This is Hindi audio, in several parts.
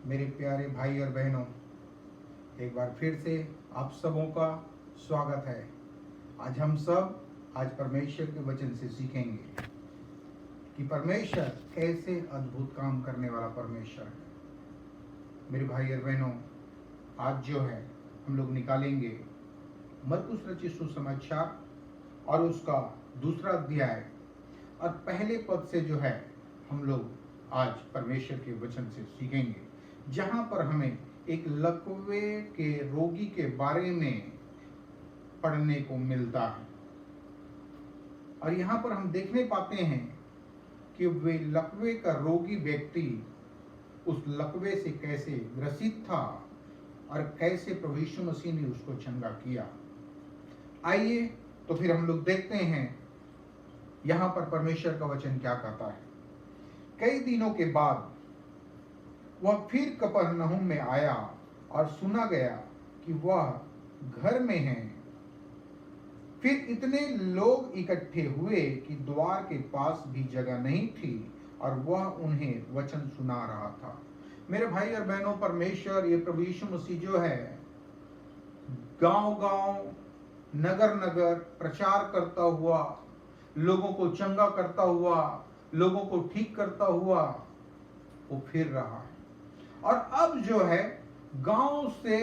मेरे प्यारे भाई और बहनों, एक बार फिर से आप सबों का स्वागत है। आज परमेश्वर के वचन से सीखेंगे कि परमेश्वर कैसे अद्भुत काम करने वाला परमेश्वर है। मेरे भाई और बहनों, आज जो है हम लोग निकालेंगे मरकुस रचित सुसमाचार और उसका दूसरा अध्याय और पहले पद से जो है हम लोग आज परमेश्वर के वचन से सीखेंगे, जहां पर हमें एक लकवे के रोगी के बारे में पढ़ने को मिलता है। और यहाँ पर हम देखने पाते हैं कि वे लकवे का रोगी व्यक्ति उस लकवे से कैसे ग्रसित था और कैसे प्रभु यीशु मसीह ने उसको चंगा किया। आइए तो फिर हम लोग देखते हैं यहाँ पर परमेश्वर का वचन क्या कहता है। कई दिनों के बाद वह फिर कफरनहूम में आया और सुना गया कि वह घर में है। फिर इतने लोग इकट्ठे हुए कि द्वार के पास भी जगह नहीं थी और वह उन्हें वचन सुना रहा था। मेरे भाई और बहनों, परमेश्वर ये प्रभु यीशु मसीह जो है गांव-गांव, नगर-नगर प्रचार करता हुआ, लोगों को चंगा करता हुआ, लोगों को ठीक करता हुआ वो फिर रहा है। और अब जो है गांव से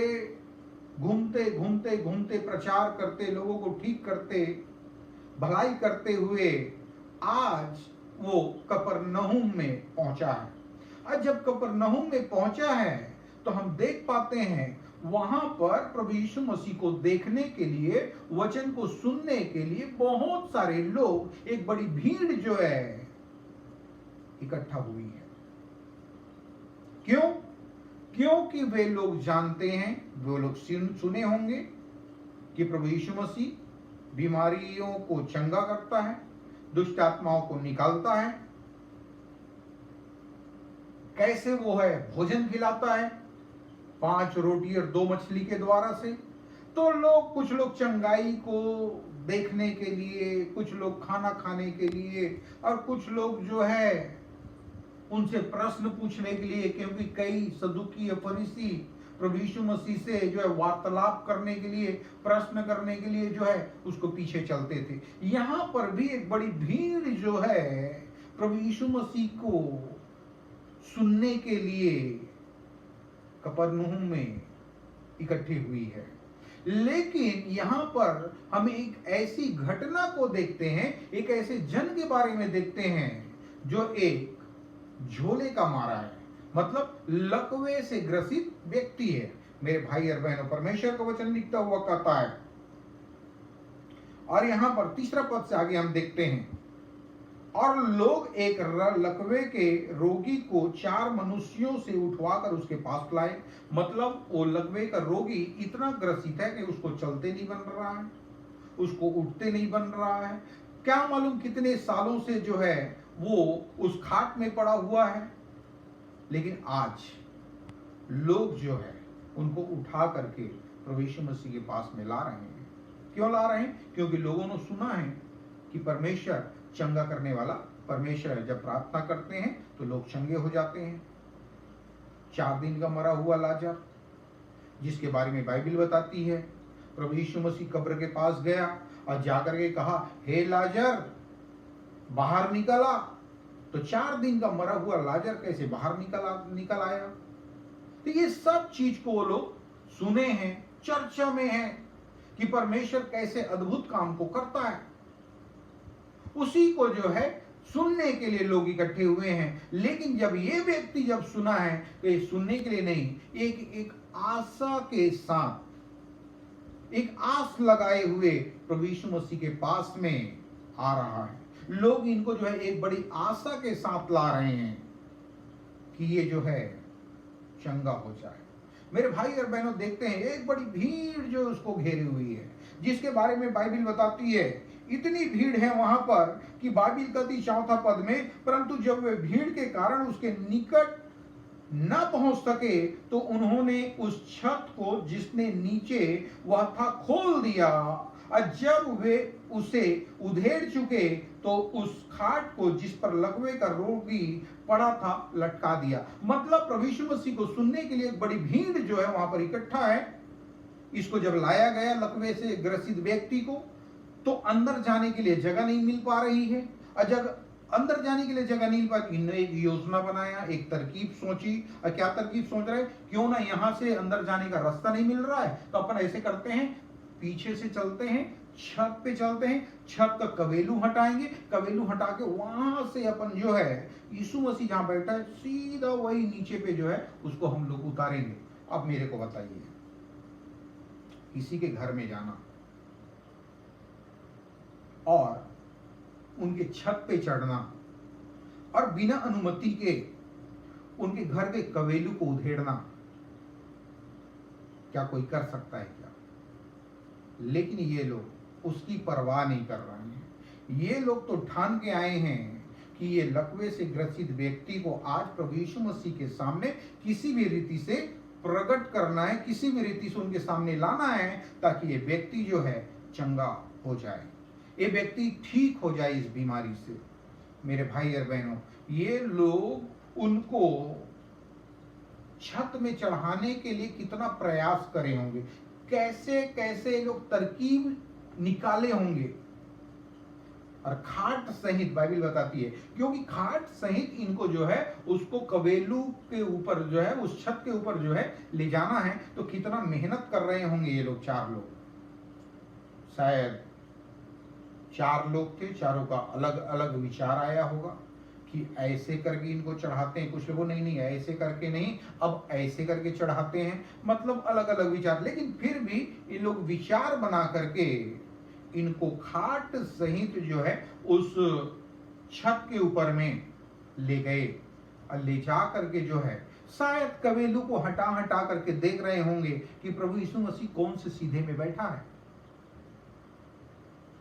घूमते घूमते घूमते प्रचार करते, लोगों को ठीक करते, भलाई करते हुए आज वो कफरनहूम में पहुंचा है। और जब कफरनहूम में पहुंचा है तो हम देख पाते हैं वहां पर प्रभु यीशु मसीह को देखने के लिए, वचन को सुनने के लिए बहुत सारे लोग, एक बड़ी भीड़ जो है इकट्ठा हुई है। क्यों? क्योंकि वे लोग जानते हैं, वो लोग सुने होंगे कि प्रभु यीशु मसीह बीमारियों को चंगा करता है, दुष्ट आत्माओं को निकालता है, कैसे वो है भोजन खिलाता है 5 रोटी और 2 मछली के द्वारा से। तो लोग, कुछ लोग चंगाई को देखने के लिए, कुछ लोग खाना खाने के लिए, और कुछ लोग जो है उनसे प्रश्न पूछने के लिए, क्योंकि कई सदुकी या फरीसी प्रभु यीशु मसीह से जो है वार्तालाप करने के लिए, प्रश्न करने के लिए जो है उसको पीछे चलते थे। यहां पर भी एक बड़ी भीड़ जो है प्रभु यीशु मसीह को सुनने के लिए कफरनहूम में इकट्ठी हुई है। लेकिन यहां पर हम एक ऐसी घटना को देखते हैं, एक ऐसे जन के बारे में देखते हैं जो एक झोले का मारा है, मतलब लकवे से ग्रसित व्यक्ति है। मेरे भाई और बहनों, परमेश्वर का वचन लिखता हुआ कहता है, और यहां पर तीसरा पद से आगे हम देखते हैं, और लोग एक लकवे के रोगी को 4 मनुष्यों से उठवाकर उसके पास लाए। मतलब वो लकवे का रोगी इतना ग्रसित है कि उसको चलते नहीं बन रहा है, उसको उठते नहीं बन रहा है, क्या मालूम कितने सालों से जो है वो उस खाट में पड़ा हुआ है। लेकिन आज लोग जो है उनको उठा करके प्रभु यीशु मसीह के पास में ला रहे हैं। क्यों ला रहे हैं? क्योंकि लोगों ने सुना है कि परमेश्वर चंगा करने वाला परमेश्वर है। जब प्रार्थना करते हैं तो लोग चंगे हो जाते हैं। 4 दिन का मरा हुआ लाजर, जिसके बारे में बाइबल बताती है, प्रभु यीशु मसीह कब्र के पास गया और जाकर के कहा, हे लाजर बाहर निकल आ। तो 4 दिन का मरा हुआ लाजर कैसे बाहर निकल आया? तो ये सब चीज को वो लोग सुने हैं, चर्चा में है कि परमेश्वर कैसे अद्भुत काम को करता है। उसी को जो है सुनने के लिए लोग इकट्ठे हुए हैं। लेकिन जब ये व्यक्ति जब सुना है तो ये सुनने के लिए नहीं, एक आशा के साथ, एक आस लगाए हुए प्रभु यीशु मसीह के पास में आ रहा है। लोग इनको जो है एक बड़ी आशा के साथ ला रहे हैं कि ये जो है चंगा हो जाए। मेरे भाई और बहनों, देखते हैं एक बड़ी भीड़ जो उसको घेरी हुई है, जिसके बारे में बाइबल बताती है इतनी भीड़ है वहां पर कि बाइबल कहती 4 पद में, परंतु जब वे भीड़ के कारण उसके निकट न पहुंच सके तो उन्होंने उस छत को जिसने नीचे वह था खोल दिया और जब वे उसे उधेड़ चुके तो उस खाट को जिस पर लकवे का रोगी पड़ा था लटका दिया। मतलब प्रभु यीशु मसीह को सुनने के लिए एक बड़ी भीड़ जो है वहां पर इकट्ठा है। इसको जब लाया गया लकवे से ग्रसित व्यक्ति को, तो अंदर जाने के लिए जगह नहीं मिल पा रही है। और जब अंदर जाने के लिए जगह नहीं मिल पाई, इन्होंने एक योजना बनाया, एक तरकीब सोची। और क्या तरकीब सोच रहे, क्यों ना यहां से अंदर जाने का रास्ता नहीं मिल रहा है तो अपन ऐसे करते हैं, पीछे से चलते हैं, छत पे चलते हैं, छत का कवेलू हटाएंगे, कवेलू हटा के वहां से अपन जो है यीशु मसीह जहां बैठा है सीधा वही नीचे पे जो है उसको हम लोग उतारेंगे। अब मेरे को बताइए, किसी के घर में जाना और उनके छत पे चढ़ना और बिना अनुमति के उनके घर के कवेलू को उधेड़ना, क्या कोई कर सकता है क्या? लेकिन ये लोग उसकी परवाह नहीं कर रहे हैं। ये लोग तो ठान के आए हैं कि ये लकवे से ग्रसित व्यक्ति को आज प्रभु यीशु मसीह के सामने किसी भी रीति से प्रकट करना है, किसी भी रीति से उनके सामने लाना है, ताकि ये व्यक्ति जो है चंगा हो जाए, ये व्यक्ति ठीक हो जाए इस बीमारी से। मेरे भाई और बहनों, ये लोग उनको छत में चढ़ाने के लिए कितना प्रयास करे होंगे, कैसे कैसे लोग तरकीब निकाले होंगे। और खाट सहित बाइबल बताती है, क्योंकि खाट सहित इनको जो है उसको कवेलू के ऊपर जो है उस छत के ऊपर जो है ले जाना है, तो कितना मेहनत कर रहे होंगे ये लोग। 4 लोग, शायद 4 लोग थे, चारों का अलग अलग विचार आया होगा कि ऐसे करके इनको चढ़ाते हैं। कुछ लोगों नहीं ऐसे करके नहीं, अब ऐसे करके चढ़ाते हैं, मतलब अलग अलग विचार। लेकिन फिर भी ये लोग विचार बना करके इनको खाट सहित जो है उस छत के ऊपर में ले गए और ले जा करके जो है शायद कवेलू को हटा हटा करके देख रहे होंगे कि प्रभु यीशु मसीह कौन से सीधे में बैठा है।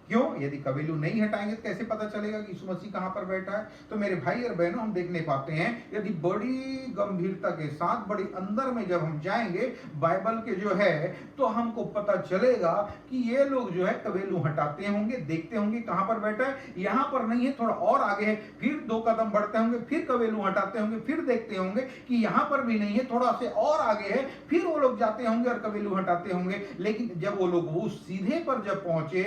क्यों? यदि कवेलू नहीं हटाएंगे तो कैसे पता चलेगा कि यीशु मसीह कहां पर बैठा है? तो मेरे भाई और बहनों, हम देखने पाते हैं यदि बड़ी गंभीरता के साथ बड़ी अंदर में जब हम जाएंगे बाइबल के जो है, तो हमको पता चलेगा कि ये लोग जो है कवेलू हटाते होंगे, देखते होंगे कहां पर बैठा है। यहां पर नहीं है, थोड़ा और आगे है, फिर 2 कदम बढ़ते होंगे, फिर कवेलू हटाते होंगे, फिर देखते होंगे कि यहां पर भी नहीं है, थोड़ा से और आगे है, फिर वो लोग जाते होंगे और कवेलू हटाते होंगे। लेकिन जब वो लोग वो सीधे पर जब पहुंचे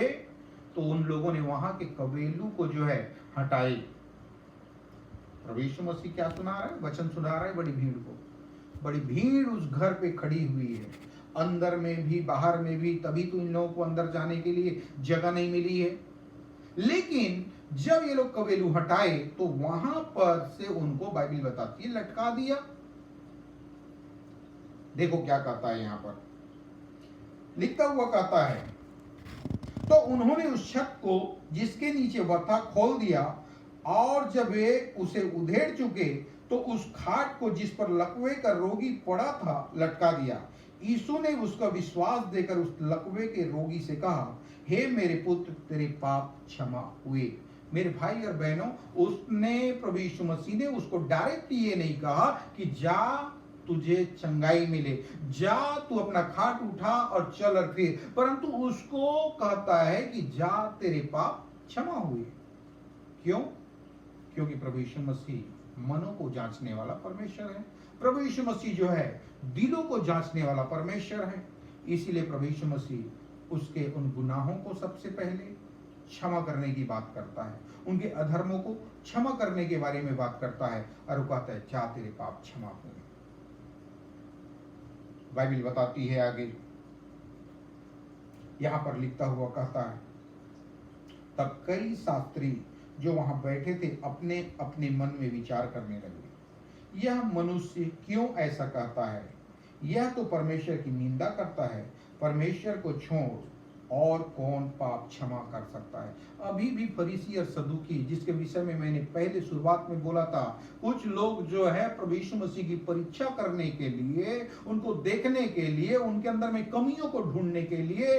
तो उन लोगों ने वहां के कवेलू को जो है हटाए। प्रभु यीशु मसीह क्या सुना रहा है? वचन सुना रहा है बड़ी भीड़ को। बड़ी भीड़ उस घर पे खड़ी हुई है, अंदर में भी बाहर में भी, तभी तो इन लोगों को अंदर जाने के लिए जगह नहीं मिली है। लेकिन जब ये लोग कवेलू हटाए तो वहां पर से उनको बाइबल बताती है लटका दिया। देखो क्या कहता है यहां पर लिखा हुआ, कहता है तो उन्होंने उस छत को जिसके नीचे वह था खोल दिया, और जब वे उसे उधेड़ चुके तो उस खाट को जिस पर लकवे का रोगी पड़ा था लटका दिया। यीशु ने उसका विश्वास देकर उस लकवे के रोगी से कहा, हे मेरे पुत्र, तेरे पाप क्षमा हुए। मेरे भाई और बहनों, उसने प्रभु यीशु मसीह ने उसको डायरेक्ट ये नहीं कहा कि जा तुझे चंगाई मिले, जा तू अपना खाट उठा और चल और फिर, परंतु उसको कहता है कि जा तेरे पाप क्षमा हुए। क्यों? क्योंकि प्रभु यीशु मसीह मनों को जांचने वाला परमेश्वर है। प्रभु यीशु मसीह जो है दिलों को जांचने वाला परमेश्वर है। इसीलिए प्रभु यीशु मसीह उसके उन गुनाहों को सबसे पहले क्षमा करने की बात करता है, उनके अधर्मों को क्षमा करने के बारे में बात करता है, और वो कहता है जा तेरे पाप क्षमा हुए। बाइबल बताती है आगे, यहां पर लिखता हुआ कहता है, तब कई शास्त्री जो वहां बैठे थे अपने अपने मन में विचार करने लगे, यह मनुष्य क्यों ऐसा कहता है? यह तो परमेश्वर की निंदा करता है। परमेश्वर को छोड़ और कौन पाप क्षमा कर सकता है? अभी भी फरीसी और सदूकी, जिसके विषय में मैंने पहले शुरुआत में बोला था, कुछ लोग जो है प्रभु यीशु मसीह की परीक्षा करने के लिए, उनको देखने के लिए, उनके अंदर में कमियों को ढूंढने के लिए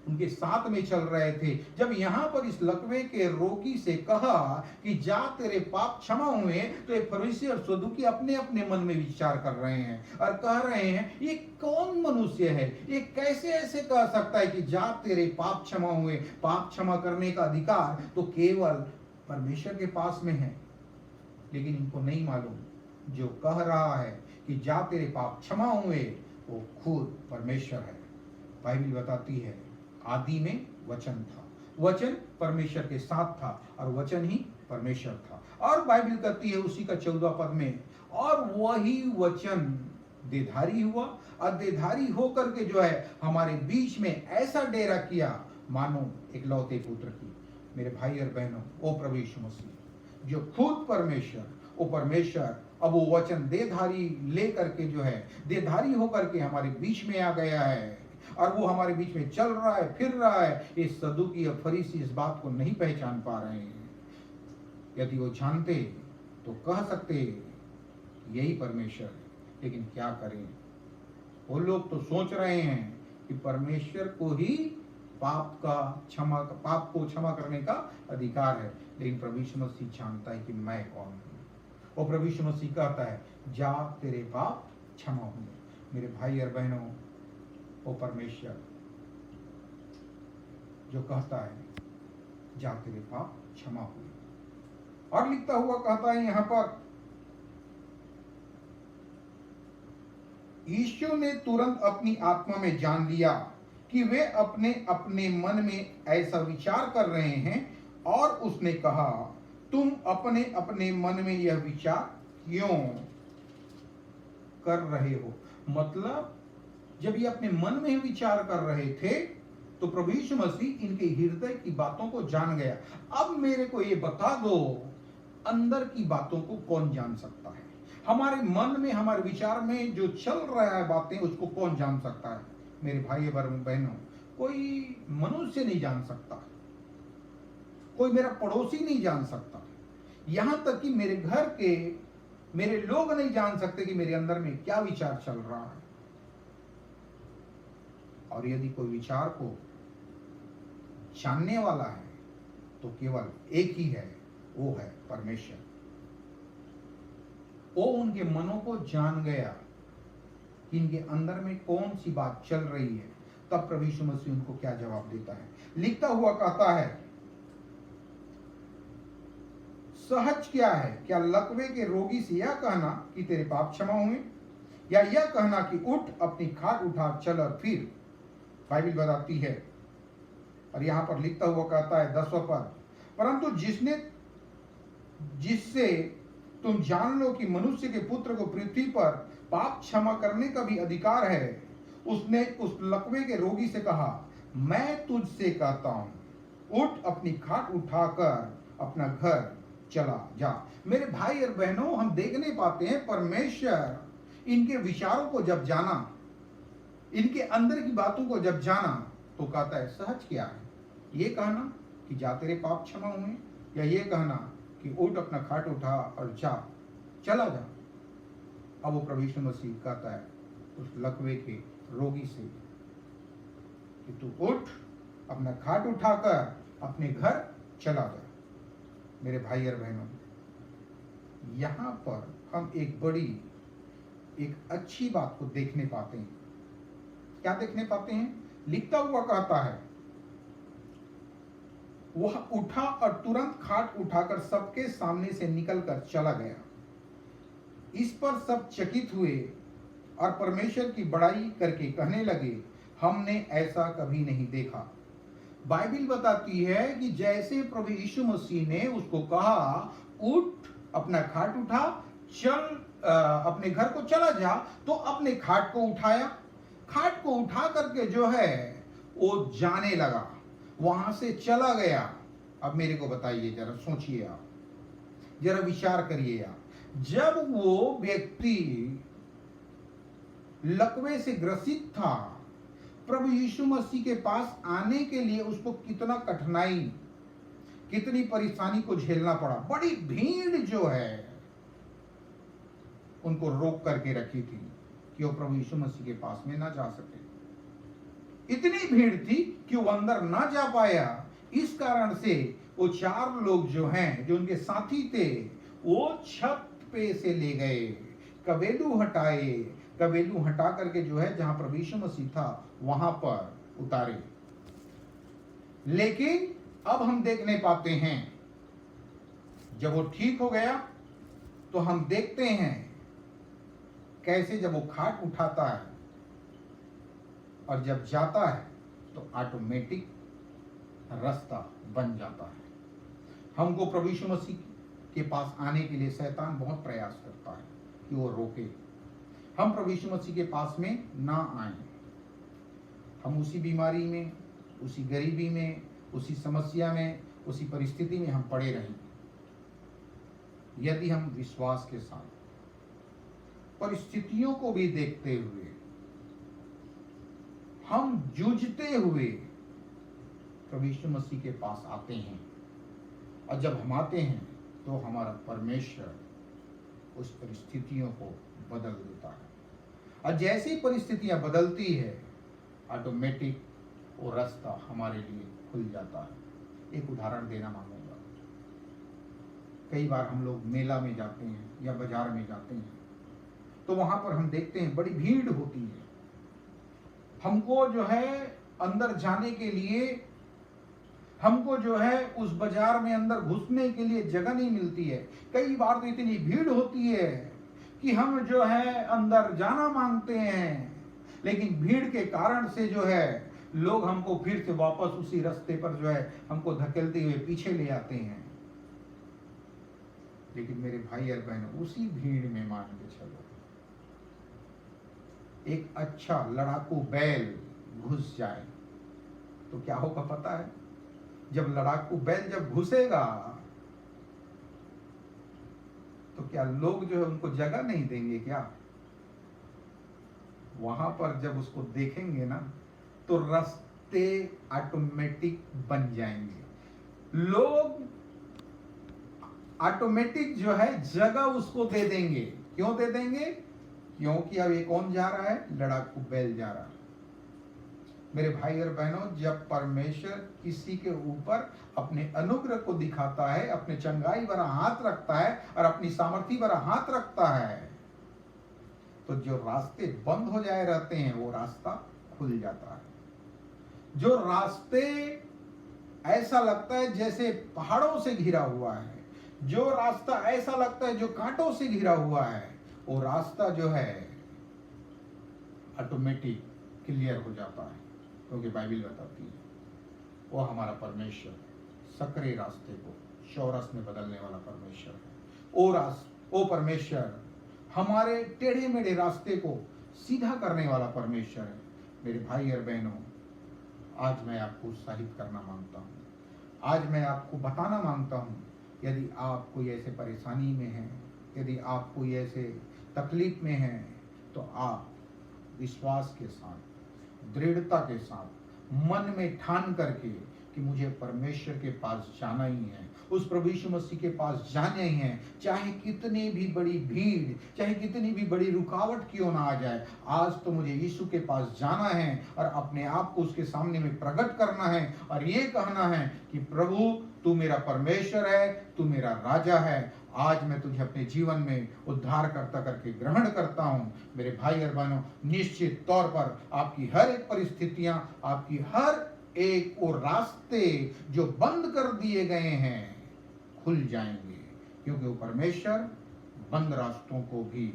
उनके साथ में चल रहे थे। जब यहां पर इस लकवे के रोगी से कहा कि जा तेरे पाप क्षमा हुए, तो ये फरीसी और सदूकी अपने अपने मन में विचार कर रहे हैं और कह रहे हैं ये कौन मनुष्य है, ये कैसे ऐसे कह सकता है कि जा तेरे पाप क्षमा हुए। पाप क्षमा करने का अधिकार तो केवल परमेश्वर के पास में है, लेकिन इनको नहीं मालूम जो कह रहा है कि जा तेरे पाप क्षमा हुए वो खुद परमेश्वर है। बाइबल बताती है आदि में वचन था, वचन परमेश्वर के साथ था और वचन ही परमेश्वर था। और बाइबल कहती है उसी का 14 पद में, और वही वचन देधारी हुआ और देधारी होकर के जो है हमारे बीच में ऐसा डेरा किया मानो इकलौते पुत्र की। मेरे भाई और बहनों, ओ प्रभु यीशु मसीह जो खुद परमेश्वर, ओ परमेश्वर अब वो वचन देधारी लेकर के जो है देधारी होकर के हमारे बीच में आ गया है और वो हमारे बीच में चल रहा है, फिर रहा है। इस सदूकी और फरीसी इस बात को नहीं पहचान पा रहे हैं। यदि वो जानते तो कह सकते यही परमेश्वर है, लेकिन क्या करें, वो लोग तो सोच रहे हैं कि परमेश्वर को ही पाप को क्षमा करने का अधिकार है, लेकिन प्रभु यीशु मसीह जानता है कि मैं कौन हूं। और प्रभु यीशु मसीह कहता है जा तेरे पाप क्षमा हुए। मेरे भाई और बहनों, वो परमेश्वर जो कहता है जा तेरे पाप क्षमा हुए, और लिखता हुआ कहता है यहां पर, यीशु ने तुरंत अपनी आत्मा में जान लिया कि वे अपने अपने मन में ऐसा विचार कर रहे हैं, और उसने कहा तुम अपने अपने मन में यह विचार क्यों कर रहे हो। मतलब जब ये अपने मन में विचार कर रहे थे तो प्रभु यीशु मसीह इनके हृदय की बातों को जान गया। अब मेरे को ये बता दो, अंदर की बातों को कौन जान सकता है? हमारे मन में, हमारे विचार में जो चल रहा है बातें, उसको कौन जान सकता है? मेरे भाई बहनों, कोई मनुष्य नहीं जान सकता, कोई मेरा पड़ोसी नहीं जान सकता, यहां तक कि मेरे घर के मेरे लोग नहीं जान सकते कि मेरे अंदर में क्या विचार चल रहा है। और यदि कोई विचार को जानने वाला है तो केवल एक ही है, वो है परमेश्वर। वो उनके मनों को जान गया कि इनके अंदर में कौन सी बात चल रही है। तब प्रभु यीशु मसीह उनको क्या जवाब देता है? लिखता हुआ कहता है, सहज क्या है, क्या लकवे के रोगी से यह कहना कि तेरे पाप क्षमा हुए, या यह कहना कि उठ अपनी खाट उठा चल और फिर? बाइबल बताती है, और यहां पर लिखता हुआ कहता है 10वां पद, परंतु जिससे तुम जान लो कि मनुष्य के पुत्र को पृथ्वी पर पाप क्षमा करने का भी अधिकार है, उसने उस लकवे के रोगी से कहा मैं तुझसे कहता हूं उठ अपनी खाट उठाकर अपना घर चला जा। मेरे भाई और बहनों, हम देखने पाते हैं परमेश्वर इनके विचारों को जब जाना, इनके अंदर की बातों को जब जाना, तो कहता है सहज क्या है, ये कहना कि जा तेरे पाप क्षमा हुए, या ये कहना कि उठ अपना खाट उठा और जा, चला जा। अब वो प्रभु यीशु मसीह कहता है उस लकवे के रोगी से कि तू उठ अपना खाट उठाकर अपने घर चला जा। मेरे भाई और बहनों, यहां पर हम एक अच्छी बात को देखने पाते हैं। क्या देखने पाते हैं? लिखता हुआ कहता है वह उठा और तुरंत खाट उठाकर सबके सामने से निकलकर चला गया। इस पर सब चकित हुए और परमेश्वर की बड़ाई करके कहने लगे हमने ऐसा कभी नहीं देखा। बाइबल बताती है कि जैसे प्रभु यीशु मसीह ने उसको कहा उठ अपना खाट उठा चल, अपने घर को चला जा, तो अपने खाट को उठाया, खाट को उठा करके जो है वो जाने लगा, वहां से चला गया। अब मेरे को बताइए, जरा सोचिए आप, जरा विचार करिए आप, जब वो व्यक्ति लकवे से ग्रसित था, प्रभु यीशु मसीह के पास आने के लिए उसको कितना कठिनाई, कितनी परेशानी को झेलना पड़ा। बड़ी भीड़ जो है उनको रोक करके रखी थी कि वो प्रभु यीशु मसीह के पास में ना जा सके। इतनी भीड़ थी कि वो अंदर ना जा पाया। इस कारण से वो 4 लोग जो हैं, जो उनके साथी थे, वो छत पे से ले गए, कबेलू हटाए, कबेलू हटा करके जो है जहां प्रभु यीशु मसीह था वहां पर उतारे। लेकिन अब हम देखने पाते हैं जब वो ठीक हो गया तो हम देखते हैं कैसे जब वो खाट उठाता है और जब जाता है तो ऑटोमेटिक रास्ता बन जाता है। हमको प्रभु यीशु मसीह के पास आने के लिए शैतान बहुत प्रयास करता है कि वो रोके, हम प्रभु यीशु मसीह के पास में ना आए। हम उसी बीमारी में, उसी गरीबी में, उसी समस्या में, उसी परिस्थिति में हम पड़े रहें। यदि हम विश्वास के साथ परिस्थितियों को भी देखते हुए, हम जूझते हुए प्रभु यीशु मसीह के पास आते हैं, और जब हम आते हैं तो हमारा परमेश्वर उस परिस्थितियों को बदल देता है। और जैसी परिस्थितियां बदलती है, ऑटोमेटिक वो रास्ता हमारे लिए खुल जाता है। एक उदाहरण देना मांगूंगा। कई बार हम लोग मेला में जाते हैं या बाजार में जाते हैं, तो वहां पर हम देखते हैं बड़ी भीड़ होती है। हमको जो है अंदर जाने के लिए, हमको जो है उस बाजार में अंदर घुसने के लिए जगह नहीं मिलती है। कई बार तो इतनी भीड़ होती है कि हम जो है अंदर जाना मांगते हैं, लेकिन भीड़ के कारण से जो है लोग हमको फिर से वापस उसी रास्ते पर जो है हमको धकेलते हुए पीछे ले आते हैं। लेकिन मेरे भाई और बहनों, उसी भीड़ में मान के चलो, एक अच्छा लड़ाकू बैल घुस जाए तो क्या होगा पता है? जब लड़ाकू बैल जब घुसेगा तो क्या लोग जो है उनको जगह नहीं देंगे क्या? वहां पर जब उसको देखेंगे ना तो रास्ते ऑटोमेटिक बन जाएंगे। लोग ऑटोमेटिक जो है जगह उसको दे देंगे। क्यों दे देंगे? क्योंकि अब ये कौन जा रहा है? लड़ाकू बैल जा रहा है। मेरे भाई और बहनों, जब परमेश्वर किसी के ऊपर अपने अनुग्रह को दिखाता है, अपने चंगाई भरा हाथ रखता है और अपनी सामर्थ्य भरा हाथ रखता है, तो जो रास्ते बंद हो जाए रहते हैं वो रास्ता खुल जाता है। जो रास्ते ऐसा लगता है जैसे पहाड़ों से घिरा हुआ है, जो रास्ता ऐसा लगता है जो कांटों से घिरा हुआ है, वो रास्ता जो है ऑटोमेटिक क्लियर हो जाता है। क्योंकि बाइबल बताती है वो हमारा परमेश्वर सकरे रास्ते को चौरस में बदलने वाला परमेश्वर है। वो परमेश्वर हमारे टेढ़े मेढ़े रास्ते को सीधा करने वाला परमेश्वर है। मेरे भाई और बहनों, आज मैं आपको उत्साहित करना मांगता हूँ, आज मैं आपको बताना मांगता हूँ, यदि आप कोई ऐसे परेशानी में हैं, यदि आप कोई ऐसे तकलीफ में हैं, तो आप विश्वास के साथ, दृढ़ता के साथ, मन में ठान करके कि मुझे परमेश्वर के पास जाना ही है, उस प्रभु यीशु मसीह के पास जाना ही है, चाहे कितनी भी बड़ी भीड़, चाहे कितनी भी बड़ी रुकावट क्यों ना आ जाए, आज तो मुझे यीशु के पास जाना है और अपने आप को उसके सामने में प्रकट करना है और ये कहना है कि प्रभु तू मेरा परमेश्वर है, तू मेरा राजा है। आज मैं तुझे अपने जीवन में उद्धार करता करके ग्रहण करता हूँ। मेरे भाई और बहनों, निश्चित तौर पर आपकी हर एक परिस्थितियां, आपकी हर एक वो रास्ते जो बंद कर दिए गए हैं खुल जाएंगे, क्योंकि वो परमेश्वर बंद रास्तों को भी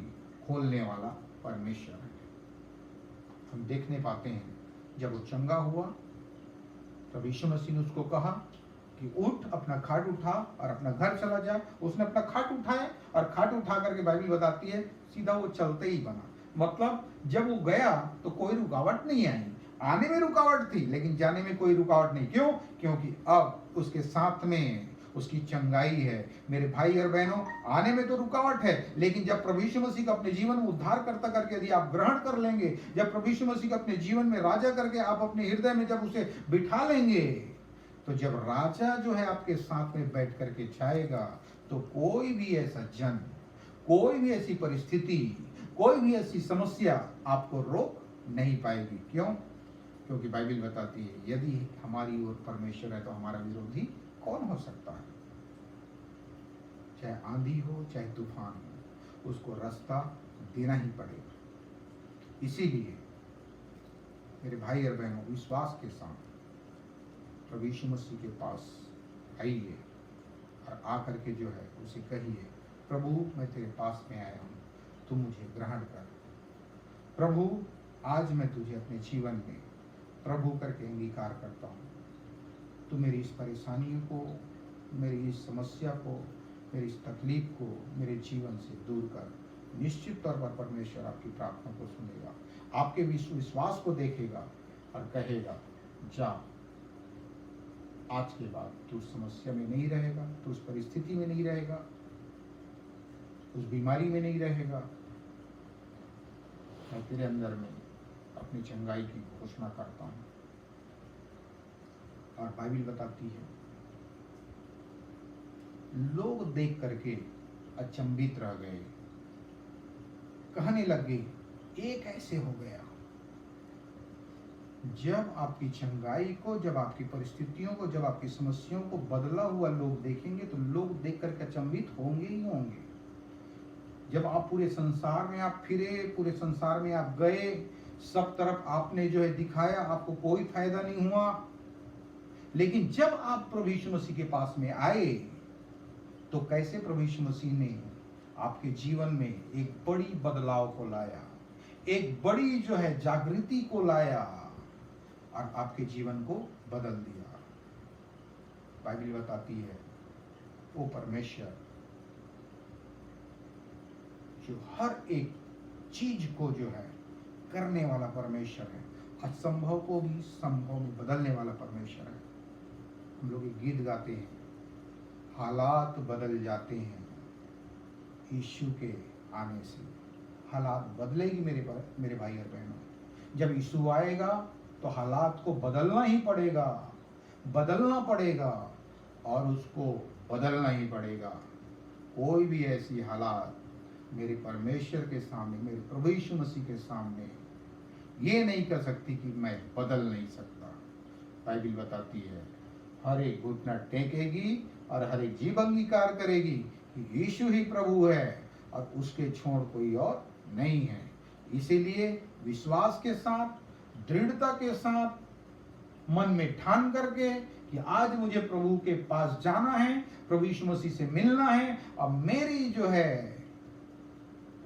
खोलने वाला परमेश्वर है। हम देखने पाते हैं जब वो चंगा हुआ तब यीशु मसीह ने उसको कहा कि उठ, अपना खाट उठा और अपना घर चला जा। उसने अपना खाट उठाया और खाट उठा करके बाइबल बताती है सीधा वो चलते ही बना। मतलब जब वो गया तो कोई रुकावट नहीं आई। आने में रुकावट थी लेकिन जाने में कोई रुकावट नहीं। क्यों? क्योंकि अब उसके साथ में उसकी चंगाई है। मेरे भाई और बहनों, आने में तो रुकावट है, लेकिन जब प्रभु यीशु मसीह का अपने जीवन में उद्धार करता करके यदि आप ग्रहण कर लेंगे, जब प्रभु यीशु मसीह का अपने जीवन में राजा करके आप अपने हृदय में जब उसे बिठा लेंगे, तो जब राजा जो है आपके साथ में बैठ करके जाएगा तो कोई भी ऐसा जन, कोई भी ऐसी परिस्थिति, कोई भी ऐसी समस्या आपको रोक नहीं पाएगी। क्यों? क्योंकि बाइबल बताती है यदि हमारी ओर परमेश्वर है तो हमारा विरोधी कौन हो सकता है। चाहे आंधी हो चाहे तूफान हो, उसको रास्ता देना ही पड़ेगा। इसीलिए मेरे भाई और बहनों, विश्वास के साथ प्रभु यीशु मसीह के पास आइए और आकर के जो है उसे कहिए, प्रभु मैं तेरे पास में आया हूँ, तू मुझे ग्रहण कर। प्रभु आज मैं तुझे अपने जीवन में प्रभु करके अंगीकार करता हूँ। तू मेरी इस परेशानियों को, मेरी इस समस्या को, मेरी इस तकलीफ को मेरे जीवन से दूर कर। निश्चित तौर पर परमेश्वर आपकी प्रार्थना को सुनेगा, आपके विश्वास को देखेगा और कहेगा, जा, आज के बाद तू उस समस्या में नहीं रहेगा, तू उस परिस्थिति में नहीं रहेगा, उस बीमारी में नहीं रहेगा। मैं तेरे अंदर में अपनी चंगाई की घोषणा करता हूँ। और बाइबल बताती है लोग देख करके अचंभित रह गए, कहने लगे ये कैसे हो गया। जब आपकी चंगाई को, जब आपकी परिस्थितियों को, जब आपकी समस्याओं को बदला हुआ लोग देखेंगे तो लोग देख करके अचंभित होंगे ही होंगे। जब आप पूरे संसार में आप फिरे, पूरे संसार में आप गए, सब तरफ आपने जो है दिखाया, आपको कोई फायदा नहीं हुआ। लेकिन जब आप प्रभु यीशु मसीह के पास में आए तो कैसे प्रभु यीशु मसीह ने आपके जीवन में एक बड़ी बदलाव को लाया, एक बड़ी जो है जागृति को लाया और आपके जीवन को बदल दिया। बाइबल बताती है वो परमेश्वर जो हर एक चीज को जो है करने वाला परमेश्वर है, असंभव को भी संभव में बदलने वाला परमेश्वर है। हम लोग एक गीत गाते हैं, हालात बदल जाते हैं यीशु के आने से। हालात बदलेगी मेरे भाई और बहनों। जब यीशु आएगा तो हालात को बदलना ही पड़ेगा, बदलना पड़ेगा और उसको बदलना ही पड़ेगा। कोई भी ऐसी हालात मेरे परमेश्वर के सामने, मेरे प्रभु यीशु मसीह के सामने ये नहीं कर सकती कि मैं बदल नहीं सकता। बाइबल बताती है हर एक घुटना टेकेगी और हर एक जीभ अंगीकार करेगी कि यीशु ही प्रभु है और उसके छोड़ कोई और नहीं है। इसीलिए विश्वास के साथ, दृढ़ता के साथ, मन में ठान करके कि आज मुझे प्रभु के पास जाना है, प्रभु यीशु मसीह से मिलना है और मेरी जो है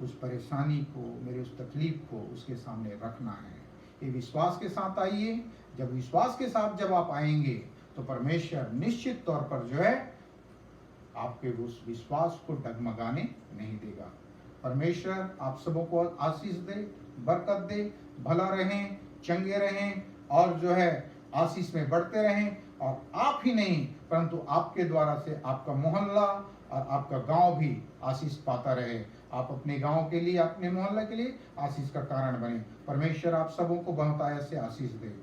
उस परेशानी को, मेरे उस तकलीफ को उसके सामने रखना है। ये विश्वास के साथ आइए। जब विश्वास के साथ जब आप आएंगे तो परमेश्वर निश्चित तौर पर जो है आपके उस विश्वास को डगमगाने नहीं देगा। परमेश्वर आप सबों को आशीष दे, बरकत दे, भला रहें, चंगे रहें और जो है आशीष में बढ़ते रहें। और आप ही नहीं परंतु आपके द्वारा से आपका मोहल्ला और आपका गांव भी आशीष पाता रहे। आप अपने गांव के लिए, अपने मोहल्ला के लिए आशीष का कारण बने। परमेश्वर आप सबों को बहुत आयत से आशीष दे।